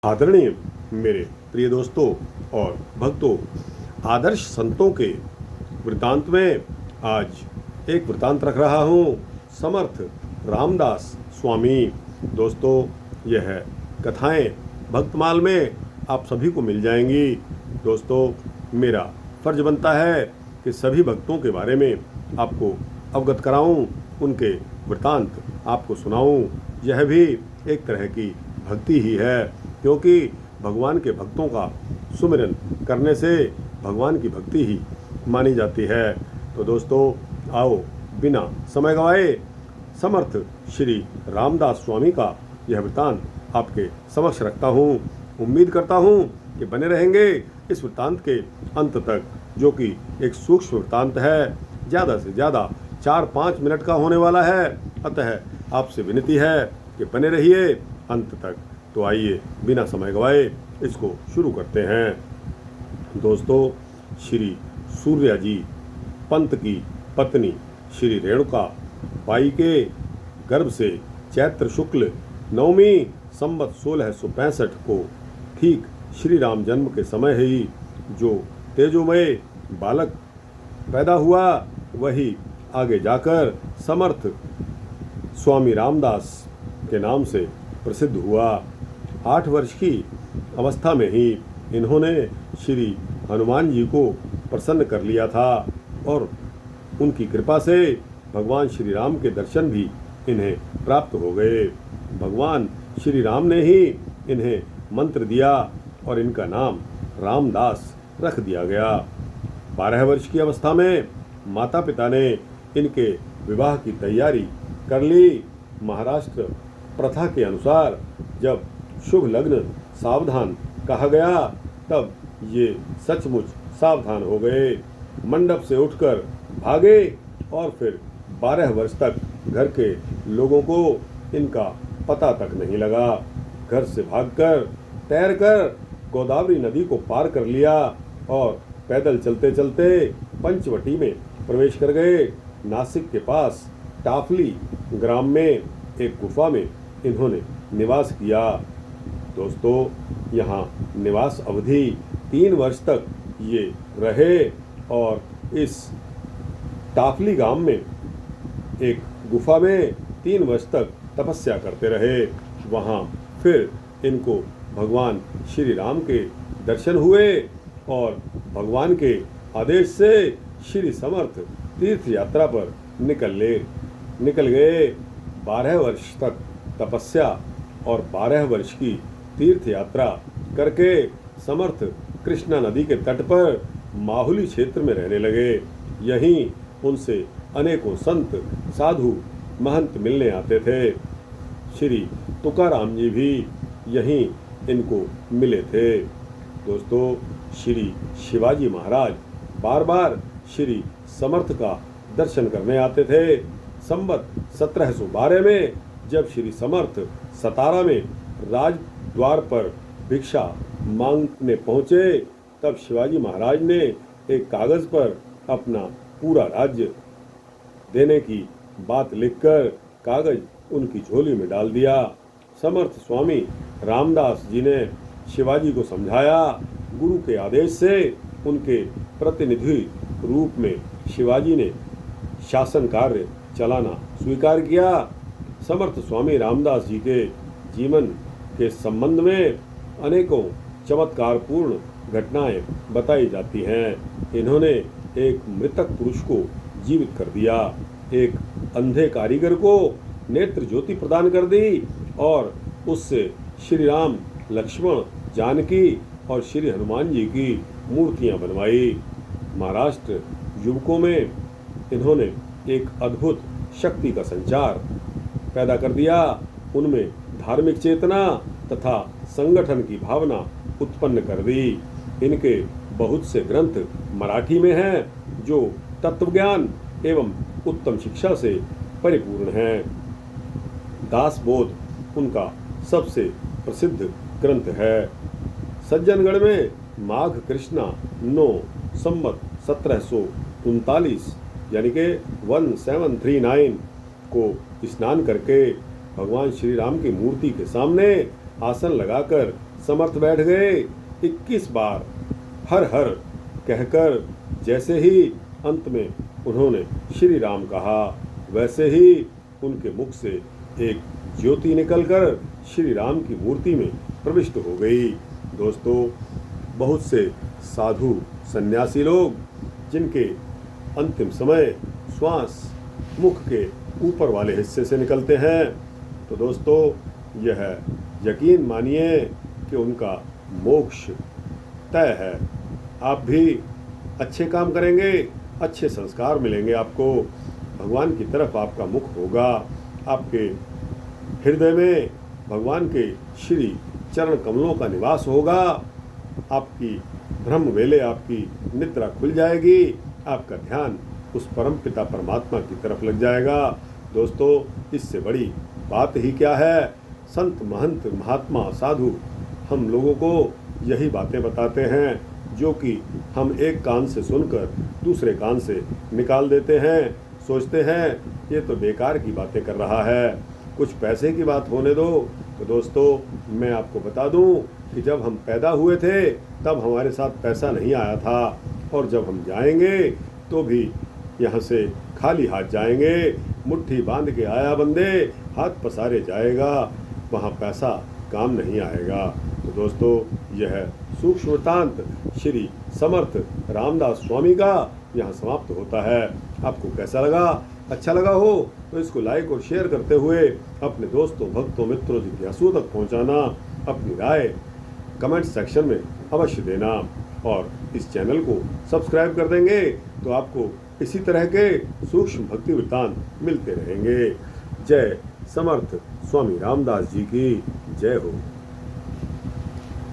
आदरणीय मेरे प्रिय दोस्तों और भक्तों, आदर्श संतों के वृतांत में आज एक वृतांत रख रहा हूँ। समर्थ रामदास स्वामी। दोस्तों, यह कथाएं भक्तमाल में आप सभी को मिल जाएंगी। दोस्तों, मेरा फर्ज बनता है कि सभी भक्तों के बारे में आपको अवगत कराऊं, उनके वृतांत आपको सुनाऊं। यह भी एक तरह की भक्ति ही है, क्योंकि भगवान के भक्तों का सुमिरन करने से भगवान की भक्ति ही मानी जाती है। तो दोस्तों, आओ बिना समय गंवाए समर्थ श्री रामदास स्वामी का यह वृतांत आपके समक्ष रखता हूँ। उम्मीद करता हूँ कि बने रहेंगे इस वृतांत के अंत तक, जो कि एक सूक्ष्म वृतांत है। ज़्यादा से ज़्यादा 4-5 मिनट का होने वाला है, अतः आपसे विनती है कि बने रहिए अंत तक। तो आइए बिना समय गंवाए इसको शुरू करते हैं। दोस्तों, श्री सूर्या जी पंत की पत्नी श्री रेणुका बाई के गर्भ से चैत्र शुक्ल नवमी संवत 1665 को ठीक श्री राम जन्म के समय ही जो तेजोमय बालक पैदा हुआ, वही आगे जाकर समर्थ स्वामी रामदास के नाम से प्रसिद्ध हुआ। 8 वर्ष की अवस्था में ही इन्होंने श्री हनुमान जी को प्रसन्न कर लिया था और उनकी कृपा से भगवान श्री राम के दर्शन भी इन्हें प्राप्त हो गए। भगवान श्री राम ने ही इन्हें मंत्र दिया और इनका नाम रामदास रख दिया गया। 12 वर्ष की अवस्था में माता पिता ने इनके विवाह की तैयारी कर ली। महाराष्ट्र प्रथा के अनुसार जब शुभ लग्न सावधान कहा गया, तब ये सचमुच सावधान हो गए। मंडप से उठकर भागे और फिर 12 वर्ष तक घर के लोगों को इनका पता तक नहीं लगा। घर से भागकर तैरकर गोदावरी नदी को पार कर लिया और पैदल चलते चलते पंचवटी में प्रवेश कर गए। नासिक के पास टाफली ग्राम में एक गुफा में इन्होंने निवास किया। दोस्तों, यहाँ निवास अवधि 3 वर्ष तक ये रहे और इस टाफली गांव में एक गुफा में 3 वर्ष तक तपस्या करते रहे। वहाँ फिर इनको भगवान श्री राम के दर्शन हुए और भगवान के आदेश से श्री समर्थ तीर्थ यात्रा पर निकल गए। 12 वर्ष तक तपस्या और 12 वर्ष की तीर्थ यात्रा करके समर्थ कृष्णा नदी के तट पर माहुली क्षेत्र में रहने लगे। यहीं उनसे अनेकों संत साधु महंत मिलने आते थे। श्री तुकाराम जी भी यहीं इनको मिले थे। दोस्तों, श्री शिवाजी महाराज बार बार श्री समर्थ का दर्शन करने आते थे। संवत 1712 में जब श्री समर्थ सतारा में राजद्वार पर भिक्षा मांगने पहुँचे, तब शिवाजी महाराज ने एक कागज पर अपना पूरा राज्य देने की बात लिखकर कागज उनकी झोली में डाल दिया। समर्थ स्वामी रामदास जी ने शिवाजी को समझाया। गुरु के आदेश से उनके प्रतिनिधि रूप में शिवाजी ने शासन कार्य चलाना स्वीकार किया। समर्थ स्वामी रामदास जी के जीवन के संबंध में अनेकों चमत्कारपूर्ण घटनाएं बताई जाती हैं। इन्होंने एक मृतक पुरुष को जीवित कर दिया, एक अंधे कारीगर को नेत्र ज्योति प्रदान कर दी और उससे श्री राम, लक्ष्मण, जानकी और श्री हनुमान जी की मूर्तियां बनवाई। महाराष्ट्र युवकों में इन्होंने एक अद्भुत शक्ति का संचार पैदा कर दिया। उनमें धार्मिक चेतना तथा संगठन की भावना उत्पन्न कर दी। इनके बहुत से ग्रंथ मराठी में हैं, जो तत्वज्ञान एवं उत्तम शिक्षा से परिपूर्ण हैं। दासबोध उनका सबसे प्रसिद्ध ग्रंथ है। सज्जनगढ़ में माघ कृष्णा 9 संवत 1739 यानी कि 1739 को स्नान करके भगवान श्री राम की मूर्ति के सामने आसन लगाकर समर्थ बैठ गए 21 बार हर हर कहकर। जैसे ही अंत में उन्होंने श्री राम कहा, वैसे ही उनके मुख से एक ज्योति निकलकर श्री राम की मूर्ति में प्रविष्ट हो गई। दोस्तों, बहुत से साधु सन्यासी लोग जिनके अंतिम समय श्वास मुख के ऊपर वाले हिस्से से निकलते हैं, तो दोस्तों यह यकीन मानिए कि उनका मोक्ष तय है। आप भी अच्छे काम करेंगे, अच्छे संस्कार मिलेंगे आपको, भगवान की तरफ आपका मुख होगा, आपके हृदय में भगवान के श्री चरण कमलों का निवास होगा, आपकी ब्रह्म वेले आपकी निद्रा खुल जाएगी, आपका ध्यान उस परम पिता परमात्मा की तरफ लग जाएगा। दोस्तों, इससे बड़ी बात ही क्या है। संत महंत महात्मा साधु हम लोगों को यही बातें बताते हैं जो कि हम एक कान से सुनकर दूसरे कान से निकाल देते हैं। सोचते हैं ये तो बेकार की बातें कर रहा है, कुछ पैसे की बात होने दो। तो दोस्तों, मैं आपको बता दूं कि जब हम पैदा हुए थे तब हमारे साथ पैसा नहीं आया था, और जब हम जाएंगे तो भी यहाँ से खाली हाथ जाएंगे। मुट्ठी बांध के आया बंदे, हाथ पसारे जाएगा, वहाँ पैसा काम नहीं आएगा। तो दोस्तों, यह सूक्ष्म वृत्तांत श्री समर्थ रामदास स्वामी का यहाँ समाप्त होता है। आपको कैसा लगा? अच्छा लगा हो तो इसको लाइक और शेयर करते हुए अपने दोस्तों, भक्तों, मित्रों, जिज्ञासुओं तक पहुँचाना। अपनी राय कमेंट सेक्शन में अवश्य देना, और इस चैनल को सब्सक्राइब कर देंगे तो आपको इसी तरह के सूक्ष्म भक्ति वृत्तांत मिलते रहेंगे। जय समर्थ स्वामी रामदास जी की जय हो।